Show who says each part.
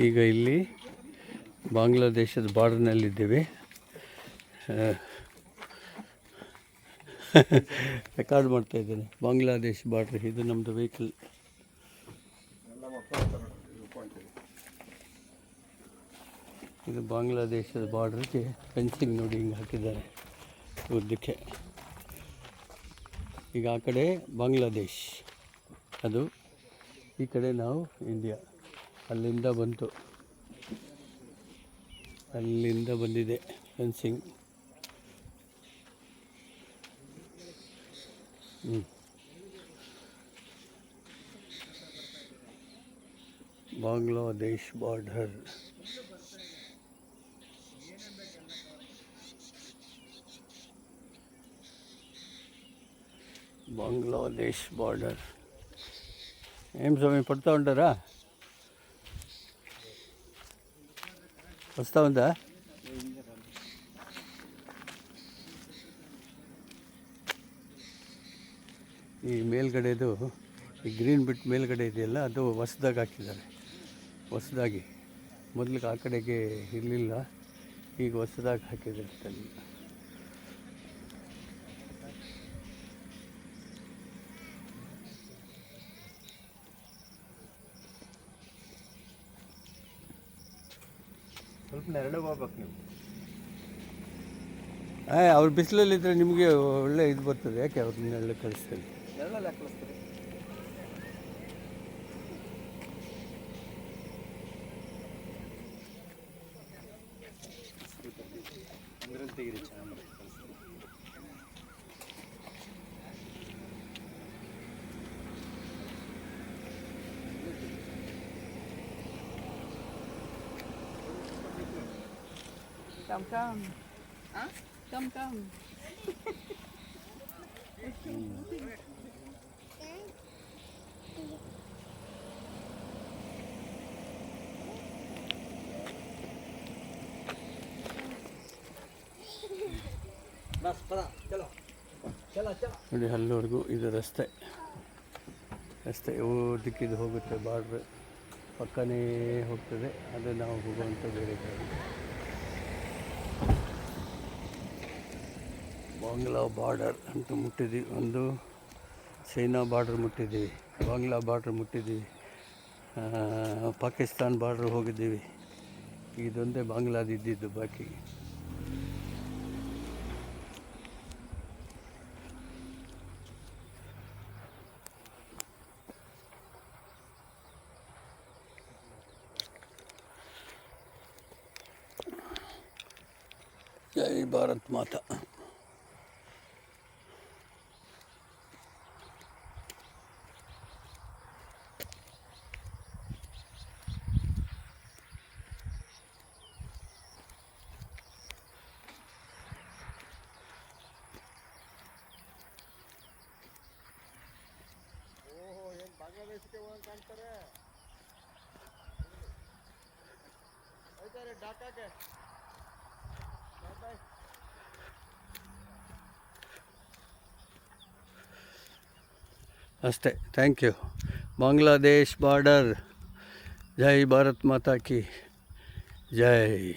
Speaker 1: ಈಗ ಇಲ್ಲಿ ಬಾಂಗ್ಲಾದೇಶದ ಬಾರ್ಡರ್ನಲ್ಲಿದ್ದೇವೆ. ರೆಕಾರ್ಡ್ ಮಾಡ್ತಾ ಇದ್ದೇನೆ. ಬಾಂಗ್ಲಾದೇಶ್ ಬಾರ್ಡ್ರ್, ಇದು ನಮ್ಮದು ವೆಹಿಕಲ್. ಇದು ಬಾಂಗ್ಲಾದೇಶದ ಬಾರ್ಡ್ರಿಗೆ ಫೆನ್ಸಿಂಗ್ ನೋಡಿ ಹಿಂಗೆ ಹಾಕಿದ್ದಾರೆ ಉದ್ದಕ್ಕೆ. ಈಗ ಆ ಕಡೆ ಬಾಂಗ್ಲಾದೇಶ್, ಅದು ಈ ಕಡೆ ನಾವು ಇಂಡಿಯಾ. ಅಲ್ಲಿಂದ ಬಂತು, ಅಲ್ಲಿಂದ ಬಂದಿದೆ fencing. Bangladesh border. Bangladesh border. ఏం సమయం పడుతూ ఉంటారా? వస్తూ ఉందా? ಈ ಮೇಲ್ಗಡೆದು, ಈ ಗ್ರೀನ್ ಬಿಟ್ ಮೇಲ್ಗಡೆ ಇದೆಯಲ್ಲ, ಅದು ಹೊಸದಾಗಿ ಹಾಕಿದ್ದಾರೆ. ಹೊಸದಾಗಿ, ಮೊದಲಿಗೆ ಆ ಕಡೆಗೆ ಇರಲಿಲ್ಲ, ಈಗ ಹೊಸದಾಗಿ ಹಾಕಿದ್ದಾರೆ. ಸ್ವಲ್ಪ ನೆರಳು ಹೋಗ್ಬೇಕು ನೀವು. ಅವ್ರು ಬಿಸಿಲಲ್ಲಿದ್ದರೆ ನಿಮಗೆ ಒಳ್ಳೆ ಇದು ಬರ್ತದೆ. ಯಾಕೆ ಅವ್ರು ನೆರಳು ಕಳಿಸ್ತಾರೆ? ನೆರಳಲ್ಲಿ ಯಾಕೆ ಕಳಿಸ್ತಾರೆ? ಅಂದ್ರೆ ತೆಗೀರಿ, ಚೆನ್ನಾಗಿ
Speaker 2: Come. Huh? Come.
Speaker 1: ನೋಡಿ, ಅಲ್ಲಿವರೆಗೂ ಇದು ರಸ್ತೆ ದಿಕ್ಕಿದು ಹೋಗುತ್ತೆ. ಬಾರ್ಡ್ರ್ ಪಕ್ಕನೇ ಹೋಗ್ತದೆ. ಅದು ನಾವು ಹೋಗುವಂಥ ಬೇರೆ ಕಡೆ. ಬಾಂಗ್ಲಾ ಬಾರ್ಡರ್ ಅಂತ ಮುಟ್ಟಿದ್ದೀವಿ. ಒಂದು ಚೈನಾ ಬಾರ್ಡ್ರ್ ಮುಟ್ಟಿದ್ದೀವಿ, ಬಾಂಗ್ಲಾ ಬಾರ್ಡ್ರ್ ಮುಟ್ಟಿದ್ದೀವಿ, ಪಾಕಿಸ್ತಾನ್ ಬಾರ್ಡ್ರ್ ಹೋಗಿದ್ದೀವಿ. ಇದೊಂದೇ ಬಾಂಗ್ಲಾದಿದ್ದು ಬಾಕಿ. ಜೈ ಭಾರತ್ ಮಾತಾ.
Speaker 3: ಬಾಂಗ್ಲಾದೇಶಕ್ಕೆ ಹೋಗಿ ಕಾಣ್ತಾರೆ, ಹೋಯ್ತಾರೆ ಢಾಕಾಗೆ.
Speaker 1: ಅಷ್ಟೇ. Thank you. ಬಾಂಗ್ಲಾದೇಶ್ ಬಾರ್ಡರ್. ಜೈ ಭಾರತ್ ಮಾತಾ ಕಿ ಜೈ.